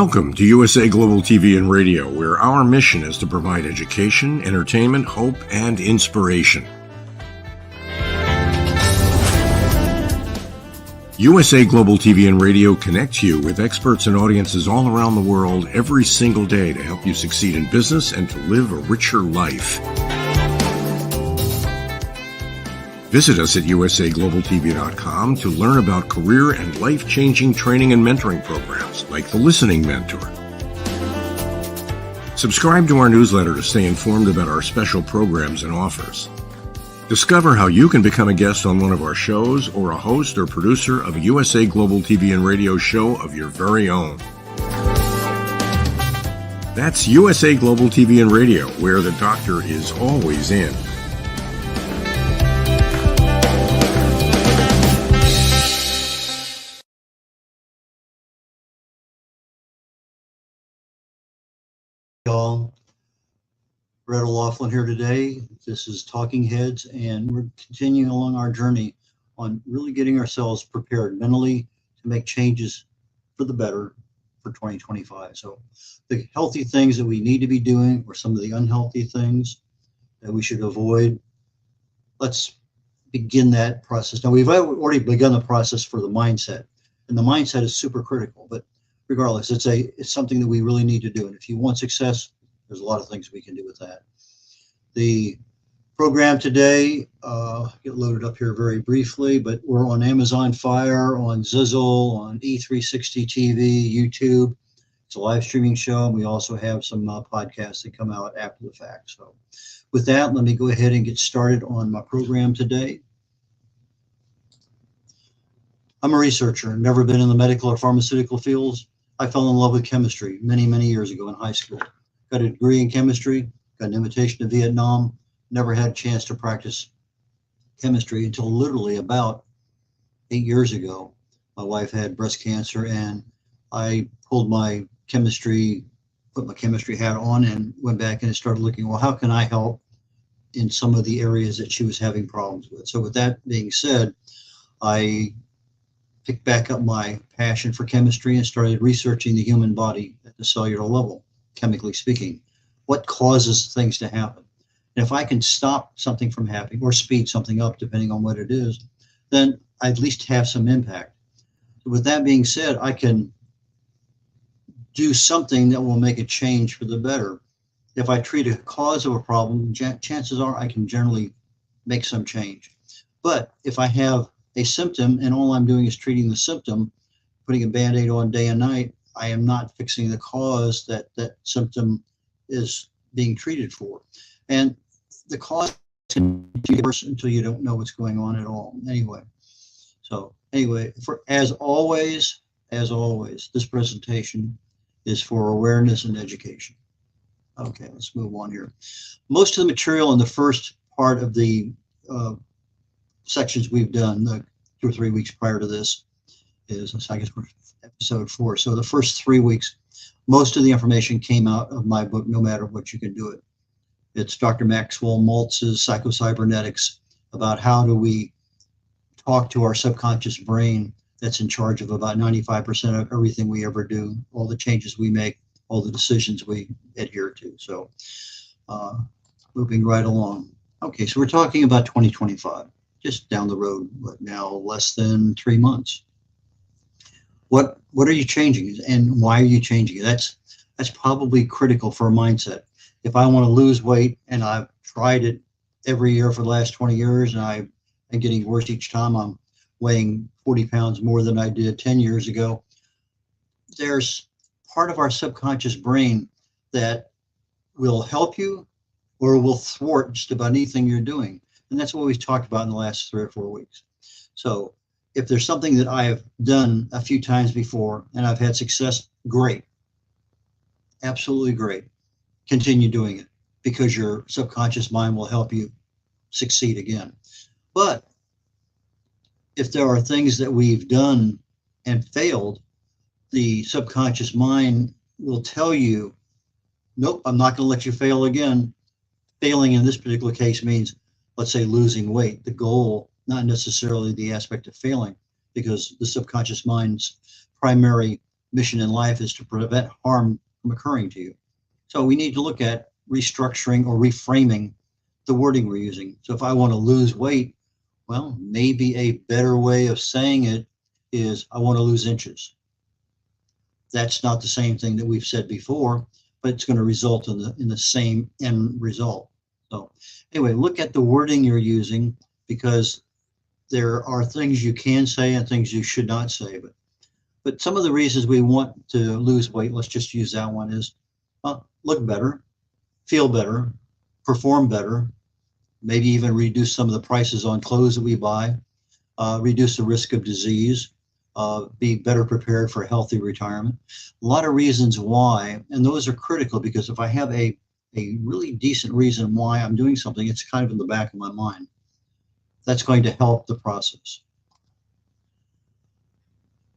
Welcome to USA Global TV and Radio, where our mission is to provide education, entertainment, hope, and inspiration. USA Global TV and Radio connects you with experts and audiences all around the world every single day to help you succeed in business and to live a richer life. Visit us at usaglobaltv.com to learn about career and life-changing training and mentoring programs like the Listening Mentor. Subscribe to our newsletter to stay informed about our special programs and offers. Discover how you can become a guest on one of our shows or a host or producer of a USA Global TV and Radio show of your very own. That's USA Global TV and Radio, where the doctor is always in. Y'all, red.olaughlin here today. This is Talking Heads, and we're continuing along our journey on really getting ourselves prepared mentally to make changes for the better for 2025. So the healthy things that we need to be doing or some of the unhealthy things that we should avoid. Let's begin that process. Now, we've already begun the process for the mindset, and the mindset is super critical, but regardless, it's something that we really need to do. And if you want success, there's a lot of things we can do with that. The program today, get loaded up here very briefly, but we're on Amazon Fire, on Zizzle, on E360 TV, YouTube. It's a live streaming show, and we also have some podcasts that come out after the fact. So with that, let me go ahead and get started on my program today. I'm a researcher, never been in the medical or pharmaceutical fields. I fell in love with chemistry many, many years ago in high school. Got a degree in chemistry, got an invitation to Vietnam, never had a chance to practice chemistry until literally about 8 years ago. My wife had breast cancer, and I put my chemistry hat on and went back and started looking, well, how can I help in some of the areas that she was having problems with? So with that being said, I picked back up my passion for chemistry and started researching the human body at the cellular level, chemically speaking. What causes things to happen? And if I can stop something from happening or speed something up, depending on what it is, then I at least have some impact. So with that being said, I can do something that will make a change for the better. If I treat a cause of a problem, chances are I can generally make some change. But if I have a symptom and all I'm doing is treating the symptom, putting a Band-Aid on day and night, I am not fixing the cause that symptom is being treated for. And the cause can be worse until you don't know what's going on at all. Anyway, as always, this presentation is for awareness and education. Okay, let's move on here. Most of the material in the first part of the sections we've done, the 2 or 3 weeks prior to this, is, I guess we're episode 4. So the first 3 weeks, most of the information came out of my book, No Matter What You Can Do It. It's Dr. Maxwell Maltz's Psychocybernetics, about how do we talk to our subconscious brain that's in charge of about 95% of everything we ever do, all the changes we make, all the decisions we adhere to. So moving right along. Okay, so we're talking about 2025. Just down the road, but now less than 3 months. What are you changing, and why are you changing it? That's probably critical for a mindset. If I want to lose weight, and I've tried it every year for the last 20 years, and I'm getting worse each time, I'm weighing 40 pounds more than I did 10 years ago. There's part of our subconscious brain that will help you or will thwart just about anything you're doing. And that's what we've talked about in the last 3 or 4 weeks. So if there's something that I have done a few times before and I've had success, great. Absolutely great. Continue doing it, because your subconscious mind will help you succeed again. But if there are things that we've done and failed, the subconscious mind will tell you, nope, I'm not going to let you fail again. Failing in this particular case means, let's say, losing weight, the goal, not necessarily the aspect of failing, because the subconscious mind's primary mission in life is to prevent harm from occurring to you. So we need to look at restructuring or reframing the wording we're using. So if I want to lose weight, well, maybe a better way of saying it is I want to lose inches. That's not the same thing that we've said before, but it's going to result in the same end result. So anyway, look at the wording you're using, because there are things you can say and things you should not say. But some of the reasons we want to lose weight, let's just use that one, is look better, feel better, perform better, maybe even reduce some of the prices on clothes that we buy, reduce the risk of disease, be better prepared for a healthy retirement. A lot of reasons why, and those are critical, because if I have a really decent reason why I'm doing something, it's kind of in the back of my mind. That's going to help the process.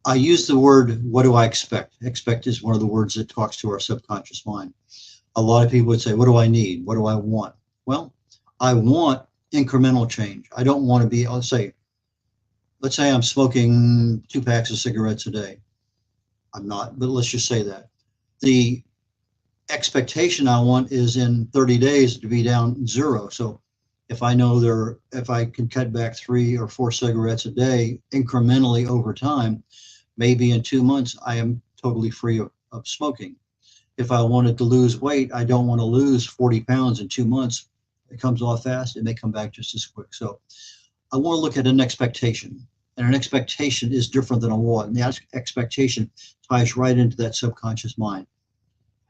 I use the word, what do I expect? Expect is one of the words that talks to our subconscious mind. A lot of people would say, what do I need? What do I want? Well, I want incremental change. I don't want to be, let's say I'm smoking 2 packs of cigarettes a day. I'm not, but let's just say that. The expectation I want is in 30 days to be down 0. So if I know if I can cut back 3 or 4 cigarettes a day incrementally over time, maybe in 2 months, I am totally free of smoking. If I wanted to lose weight, I don't want to lose 40 pounds in 2 months. It comes off fast. It may come back just as quick. So I want to look at an expectation. And an expectation is different than a want. And the expectation ties right into that subconscious mind.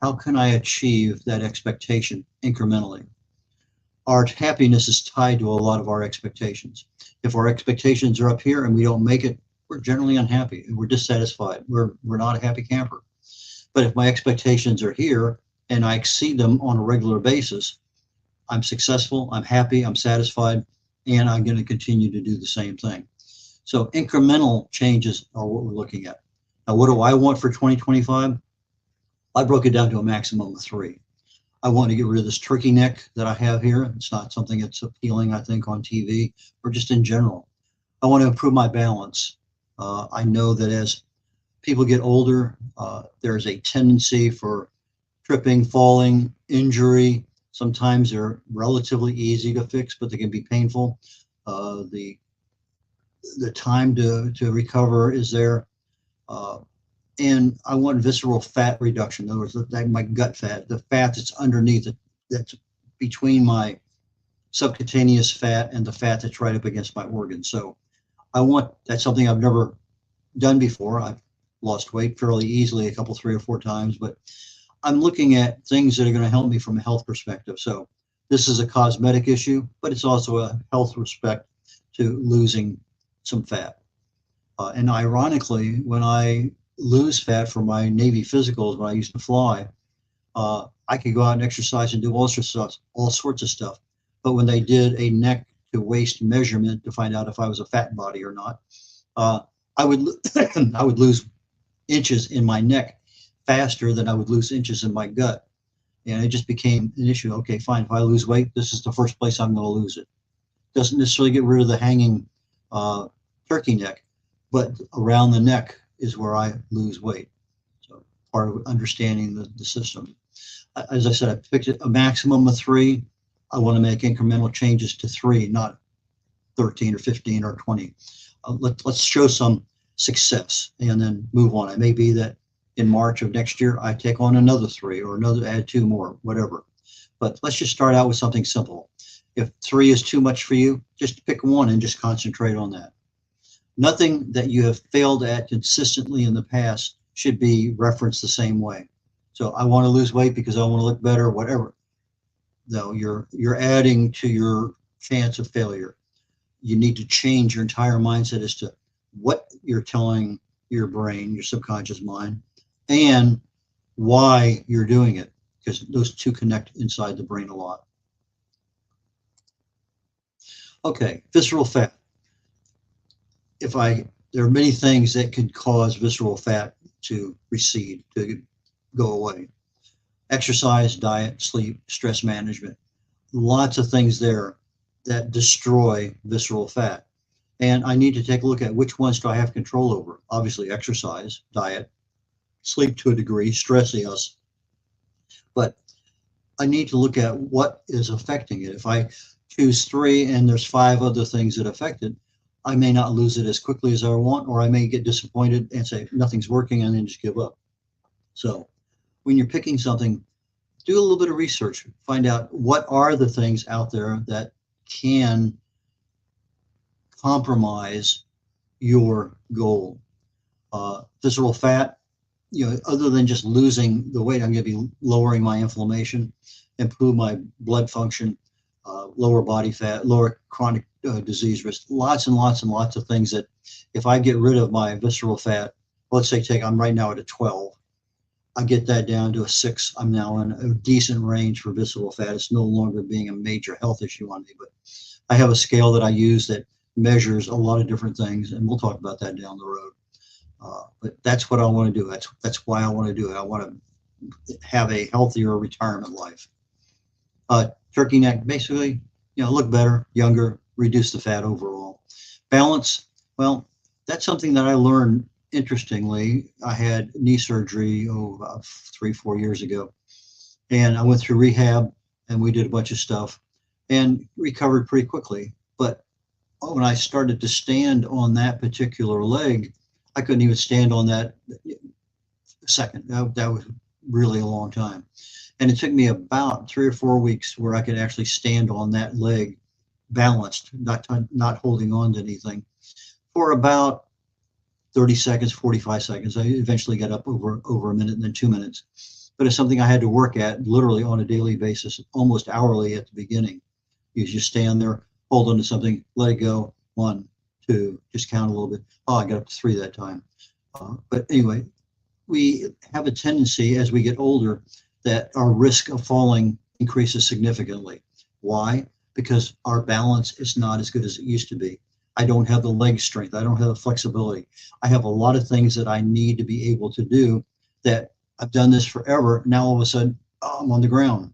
How can I achieve that expectation incrementally? Our happiness is tied to a lot of our expectations. If our expectations are up here and we don't make it, we're generally unhappy and we're dissatisfied. We're not a happy camper. But if my expectations are here and I exceed them on a regular basis, I'm successful, I'm happy, I'm satisfied, and I'm going to continue to do the same thing. So incremental changes are what we're looking at. Now, what do I want for 2025? I broke it down to a maximum of 3. I want to get rid of this turkey neck that I have here. It's not something that's appealing, I think, on TV or just in general. I want to improve my balance. I know that as people get older, there's a tendency for tripping, falling, injury. Sometimes they're relatively easy to fix, but they can be painful. The time to recover is there. And I want visceral fat reduction. In other words, my gut fat, the fat that's underneath it, that's between my subcutaneous fat and the fat that's right up against my organs. So that's something I've never done before. I've lost weight fairly easily, 3 or 4 times, but I'm looking at things that are going to help me from a health perspective. So this is a cosmetic issue, but it's also a health respect to losing some fat. And ironically, when I lose fat for my Navy physicals, when I used to fly, I could go out and exercise and do all sorts of stuff. But when they did a neck to waist measurement to find out if I was a fat body or not, I would lose inches in my neck faster than I would lose inches in my gut. And it just became an issue. Okay, fine. If I lose weight, this is the first place I'm going to lose it. Doesn't necessarily get rid of the hanging turkey neck, but around the neck is where I lose weight. So part of understanding the system. As I said, I picked a maximum of 3. I want to make incremental changes to 3, not 13 or 15 or 20. Let's show some success and then move on. It may be that in March of next year, I take on another 3 or add 2 more, whatever. But let's just start out with something simple. If 3 is too much for you, just pick 1 and just concentrate on that. Nothing that you have failed at consistently in the past should be referenced the same way. So I want to lose weight because I want to look better, whatever. No, you're adding to your chance of failure. You need to change your entire mindset as to what you're telling your brain, your subconscious mind, and why you're doing it, because those two connect inside the brain a lot. Okay, visceral fat. There are many things that could cause visceral fat to recede, to go away. Exercise, diet, sleep, stress management. Lots of things there that destroy visceral fat. And I need to take a look at which ones do I have control over. Obviously, exercise, diet, sleep to a degree, stressing us. But I need to look at what is affecting it. If I choose 3 and there's 5 other things that affect it, I may not lose it as quickly as I want, or I may get disappointed and say nothing's working and then just give up. So when you're picking something, do a little bit of research, find out what are the things out there that can compromise your goal. Visceral fat, other than just losing the weight, I'm going to be lowering my inflammation, improve my blood function, lower body fat, lower chronic disease risk, lots and lots and lots of things that if I get rid of my visceral fat, let's say I'm right now at a 12, I get that down to a 6. I'm now in a decent range for visceral fat. It's no longer being a major health issue on me, but I have a scale that I use that measures a lot of different things, and we'll talk about that down the road. But that's what I want to do. That's why I want to do it. I want to have a healthier retirement life. Turkey neck, basically, look better, younger, reduce the fat overall. Balance, well, that's something that I learned. Interestingly, I had knee surgery 3-4 years ago, and I went through rehab, and we did a bunch of stuff and recovered pretty quickly. But when I started to stand on that particular leg, I couldn't even stand on that second. That was really a long time. And it took me about 3 or 4 weeks where I could actually stand on that leg balanced, not holding on to anything, for about 30 seconds, 45 seconds. I eventually got up over a minute and then 2 minutes. But it's something I had to work at literally on a daily basis, almost hourly at the beginning. You just stand there, hold on to something, let it go. 1, 2, just count a little bit. Oh, I got up to 3 that time. But anyway, we have a tendency as we get older that our risk of falling increases significantly. Why? Because our balance is not as good as it used to be. I don't have the leg strength. I don't have the flexibility. I have a lot of things that I need to be able to do that I've done this forever. Now all of a sudden, I'm on the ground.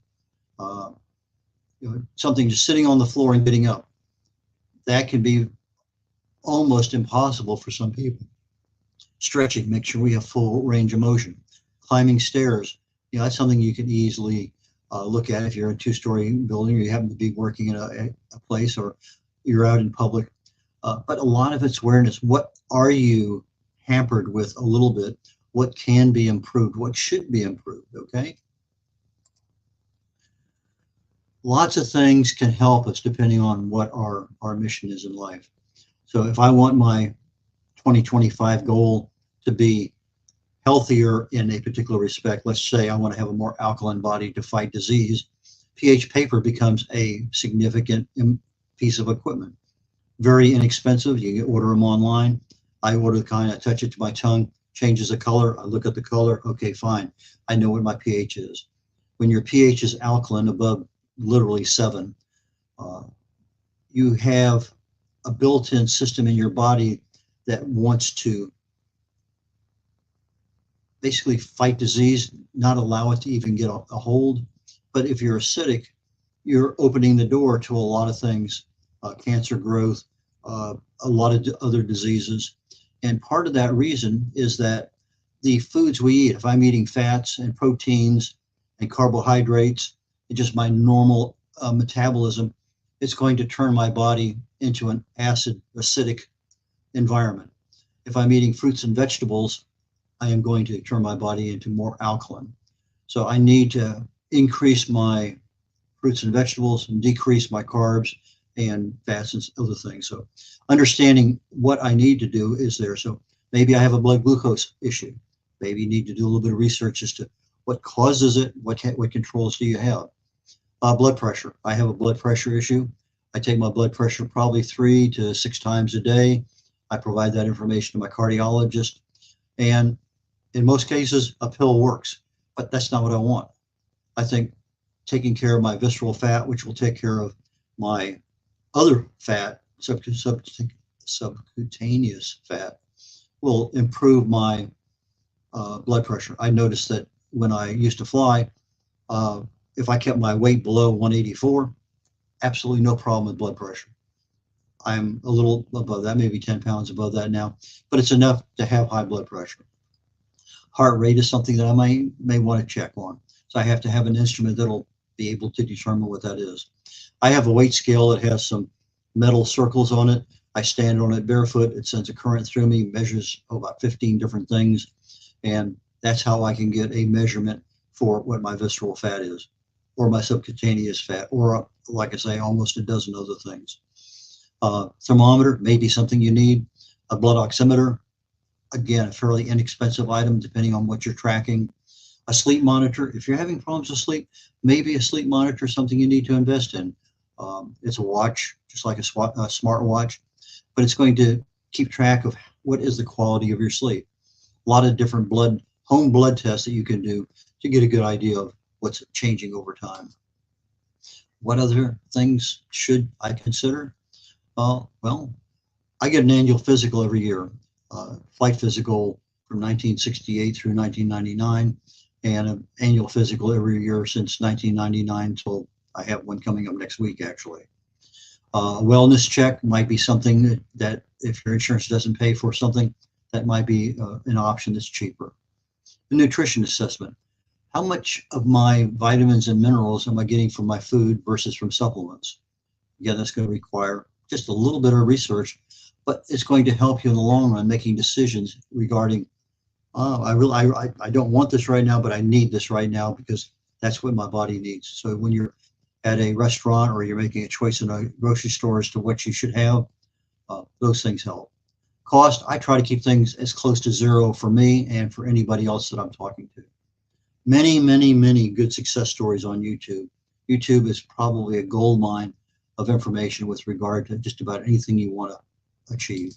Something just sitting on the floor and getting up. That can be almost impossible for some people. Stretching, make sure we have full range of motion. Climbing stairs, that's something you can easily look at if you're in a 2-story building or you happen to be working in a place or you're out in public. But a lot of it's awareness. What are you hampered with a little bit? What can be improved? What should be improved? Okay. Lots of things can help us depending on what our mission is in life. So if I want my 2025 goal to be healthier in a particular respect, let's say I want to have a more alkaline body to fight disease, pH paper becomes a significant piece of equipment. Very inexpensive. You can order them online. I order the kind, I touch it to my tongue, changes the color. I look at the color. Okay, fine. I know what my pH is. When your pH is alkaline, above literally 7, you have a built-in system in your body that wants to basically fight disease, not allow it to even get a hold. But if you're acidic, you're opening the door to a lot of things, cancer growth, a lot of other diseases. And part of that reason is that the foods we eat, if I'm eating fats and proteins and carbohydrates, and just my normal metabolism, it's going to turn my body into an acidic environment. If I'm eating fruits and vegetables, I am going to turn my body into more alkaline. So I need to increase my fruits and vegetables and decrease my carbs and fats and other things. So understanding what I need to do is there. So maybe I have a blood glucose issue. Maybe you need to do a little bit of research as to what causes it, what controls do you have. Blood pressure. I have a blood pressure issue. I take my blood pressure probably 3 to 6 times a day. I provide that information to my cardiologist. And in most cases, a pill works, but that's not what I want. I think taking care of my visceral fat, which will take care of my other fat, subcutaneous fat, will improve my blood pressure. I noticed that when I used to fly, if I kept my weight below 184, absolutely no problem with blood pressure. I'm a little above that, maybe 10 pounds above that now, but it's enough to have high blood pressure. Heart rate is something that I may want to check on. So I have to have an instrument that'll be able to determine what that is. I have a weight scale that has some metal circles on it. I stand on it barefoot. It sends a current through me, measures about 15 different things. And that's how I can get a measurement for what my visceral fat is, or my subcutaneous fat, or like I say, almost a dozen other things. Thermometer may be something you need. A blood oximeter, again, a fairly inexpensive item depending on what you're tracking. A sleep monitor, if you're having problems with sleep, maybe a sleep monitor is something you need to invest in. It's a watch, just like a smart watch, but it's going to keep track of what is the quality of your sleep. A lot of different home blood tests that you can do to get a good idea of what's changing over time. What other things should I consider? Well, I get an annual physical every year, flight physical from 1968 through 1999, and an annual physical every year since 1999 till I have one coming up next week, actually. A wellness check might be something that if your insurance doesn't pay for something, that might be an option that's cheaper. The nutrition assessment. How much of my vitamins and minerals am I getting from my food versus from supplements? Again, that's going to require just a little bit of research, but it's going to help you in the long run making decisions regarding, I don't want this right now, but I need this right now because that's what my body needs. So when you're at a restaurant or you're making a choice in a grocery store as to what you should have, those things help. Cost, I try to keep things as close to zero for me and for anybody else that I'm talking to. Many, many, many good success stories on YouTube. YouTube is probably a gold mine of information with regard to just about anything you want to achieve.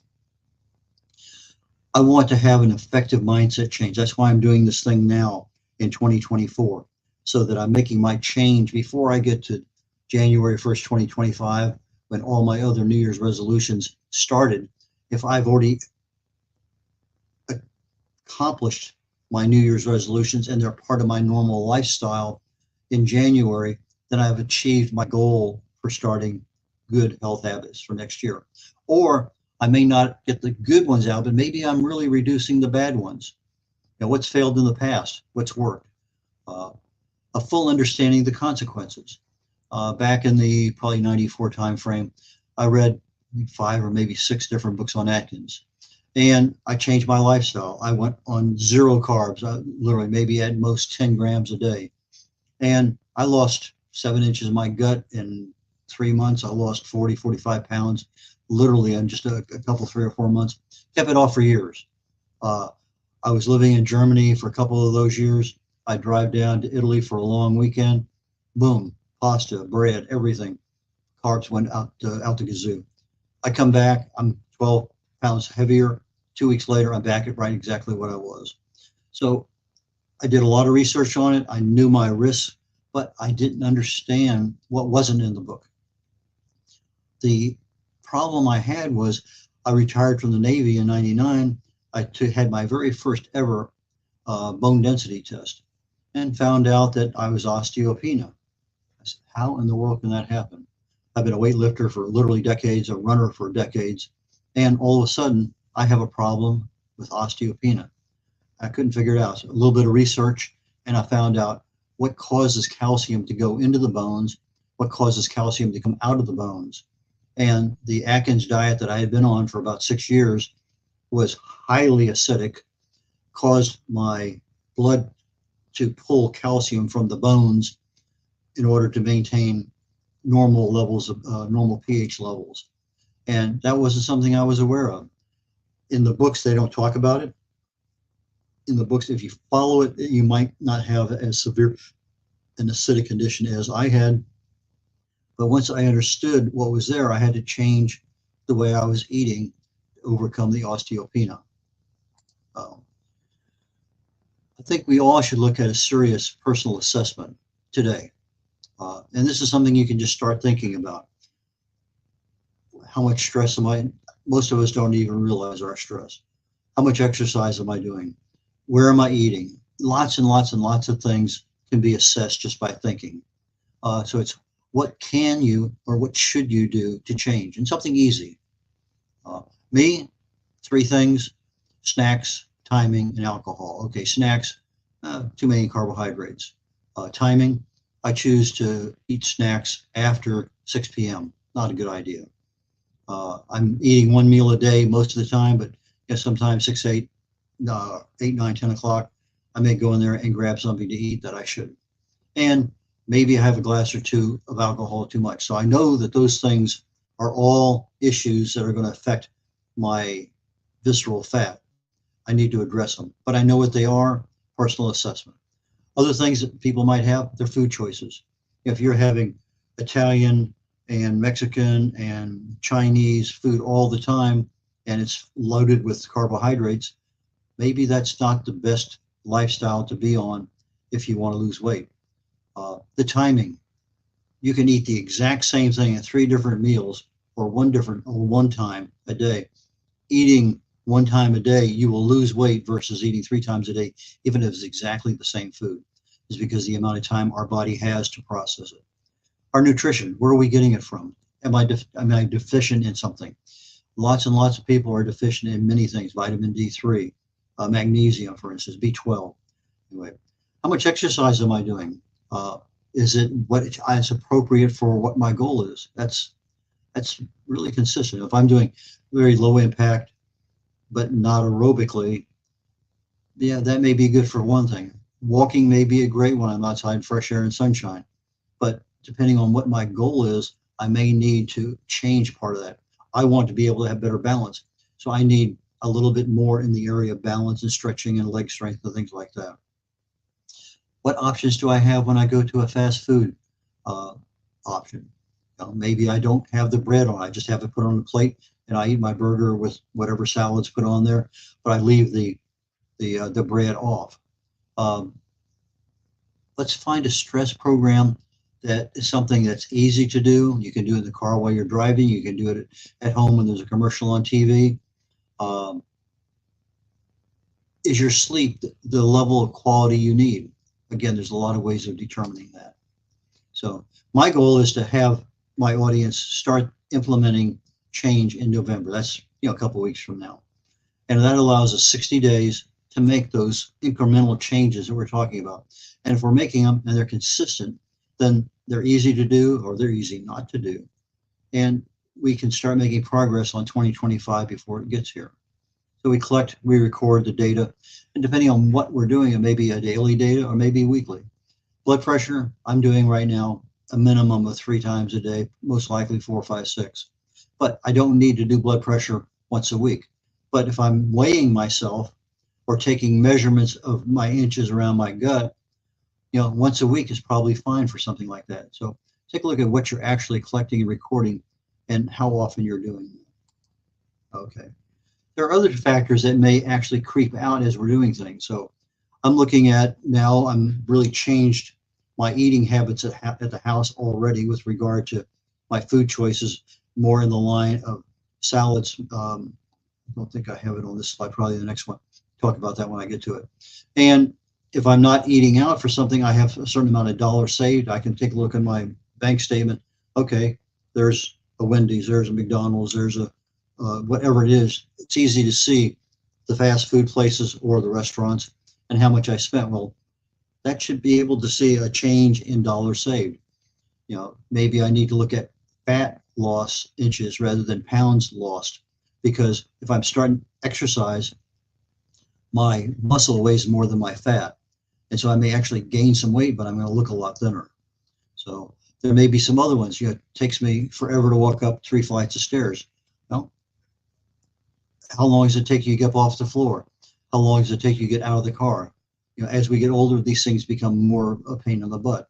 I want to have an effective mindset change. That's why I'm doing this thing now in 2024, so that I'm making my change before I get to January 1st, 2025, when all my other New Year's resolutions started. If I've already accomplished my New Year's resolutions and they're part of my normal lifestyle in January, then I've achieved my goal for starting good health habits for next year. Or I may not get the good ones out, but maybe I'm really reducing the bad ones. What's failed in the past? What's worked? A full understanding of the consequences. Back in the probably 94 timeframe, I read 5 or maybe 6 different books on Atkins. And I changed my lifestyle. I went on 0 carbs, literally maybe at most 10 grams a day. And I lost 7 inches of my gut in 3 months. I lost 40, 45 pounds, literally in just a couple, 3 or 4 months. Kept it off for years. I was living in Germany for a couple of those years. I drive down to Italy for a long weekend. Boom, pasta, bread, everything. Carbs went out the gazoo. I come back, I'm 12 pounds heavier. 2 weeks later, I'm back at right exactly what I was. So I did a lot of research on it. I knew my risks, but I didn't understand what wasn't in the book. The problem I had was I retired from the Navy in 99. I had my very first ever bone density test and found out that I was osteopenia. I said, how in the world can that happen? I've been a weightlifter for literally decades, a runner for decades, and all of a sudden I have a problem with osteopenia. I couldn't figure it out. So a little bit of research, and I found out what causes calcium to go into the bones, what causes calcium to come out of the bones. And the Atkins diet that I had been on for about 6 years was highly acidic, caused my blood to pull calcium from the bones in order to maintain normal levels of normal pH levels. And that wasn't something I was aware of. In the books, they don't talk about it. In the books, if you follow it, you might not have as severe an acidic condition as I had. But once I understood what was there, I had to change the way I was eating to overcome the osteopenia. I think we all should look at a serious personal assessment today. And this is something you can just start thinking about. How much stress am I? Most of us don't even realize our stress. How much exercise am I doing? Where am I eating? Lots and lots and lots of things can be assessed just by thinking. So it's what can you or what should you do to change? And something easy. Me, 3 things: snacks, timing, and alcohol. Okay, snacks, too many carbohydrates. Timing, I choose to eat snacks after 6 p.m. Not a good idea. I'm eating one meal a day most of the time, but sometimes 6, 8, 8, 9, 10 o'clock, I may go in there and grab something to eat that I shouldn't. And maybe I have a glass or two of alcohol too much. So I know that those things are all issues that are going to affect my visceral fat. I need to address them, but I know what they are, personal assessment. Other things that people might have, their food choices. If you're having Italian and Mexican and Chinese food all the time, and it's loaded with carbohydrates, maybe that's not the best lifestyle to be on if you want to lose weight. The timing, you can eat the exact same thing at 3 different meals or one time a day. Eating 1 time a day, you will lose weight versus eating 3 times a day, even if it's exactly the same food. Is because the amount of time our body has to process it. Our nutrition, where are we getting it from? Am I deficient in something? Lots and lots of people are deficient in many things, vitamin D3, magnesium, for instance, B12. Anyway, how much exercise am I doing? Is it what is appropriate for what my goal is? That's really consistent. If I'm doing very low impact, but not aerobically, yeah, that may be good for one thing. Walking may be a great one. I'm outside in fresh air and sunshine, but depending on what my goal is, I may need to change part of that. I want to be able to have better balance, so I need a little bit more in the area of balance and stretching and leg strength and things like that. What options do I have when I go to a fast food option? Maybe I don't have the bread on. I just have it put on the plate, and I eat my burger with whatever salads put on there, but I leave the bread off. Let's find a stress program that is something that's easy to do. You can do it in the car while you're driving. You can do it at home when there's a commercial on TV. Is your sleep the level of quality you need? Again, there's a lot of ways of determining that. So my goal is to have my audience start implementing change in November. That's a couple of weeks from now. And that allows us 60 days to make those incremental changes that we're talking about. And if we're making them and they're consistent, then they're easy to do or they're easy not to do. And we can start making progress on 2025 before it gets here. So we record the data, and depending on what we're doing, it may be a daily data or maybe weekly. Blood pressure, I'm doing right now a minimum of 3 times a day, most likely 4, 5, 6. But I don't need to do blood pressure once a week. But if I'm weighing myself or taking measurements of my inches around my gut, once a week is probably fine for something like that. So take a look at what you're actually collecting and recording and how often you're doing that. Okay. There are other factors that may actually creep out as we're doing things. So I'm looking at now, I'm really changed my eating habits at the house already with regard to my food choices, more in the line of salads. I don't think I have it on this slide, probably the next one. Talk about that when I get to it. And if I'm not eating out for something, I have a certain amount of dollars saved. I can take a look at my bank statement. Okay, there's a Wendy's, there's a McDonald's, there's a whatever it is. It's easy to see the fast food places or the restaurants and how much I spent. Well, that should be able to see a change in dollars saved. Maybe I need to look at fat loss inches rather than pounds lost, because if I'm starting exercise, my muscle weighs more than my fat. And so I may actually gain some weight, but I'm going to look a lot thinner. So there may be some other ones. It takes me forever to walk up 3 flights of stairs. Well, how long does it take you to get up off the floor? How long does it take you to get out of the car? As we get older, these things become more a pain in the butt.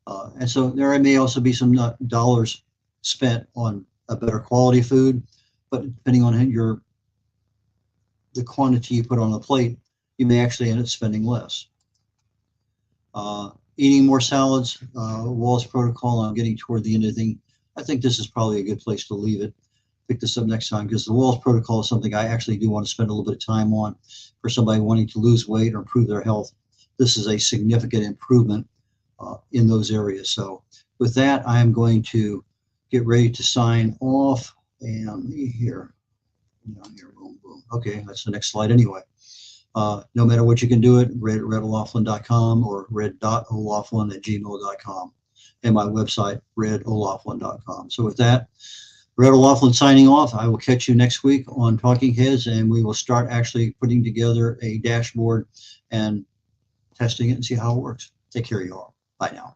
And so there may also be some dollars spent on a better quality food, but depending on the quantity you put on the plate, you may actually end up spending less. Eating more salads, Wall's protocol. I'm getting toward the end of the thing. I think this is probably a good place to leave it. Pick this up next time, because the Wall's protocol is something I actually do want to spend a little bit of time on for somebody wanting to lose weight or improve their health. This is a significant improvement in those areas. So with that, I am going to get ready to sign off. And here, boom, boom. Okay, that's the next slide anyway. No matter what, you can do it, red.olaughlin.com or red.olaughlin@gmail.com, and my website, red.olaughlin.com. So with that, Red O'Laughlin signing off. I will catch you next week on Talking Heads, and we will start actually putting together a dashboard and testing it and see how it works. Take care, you all. Bye now.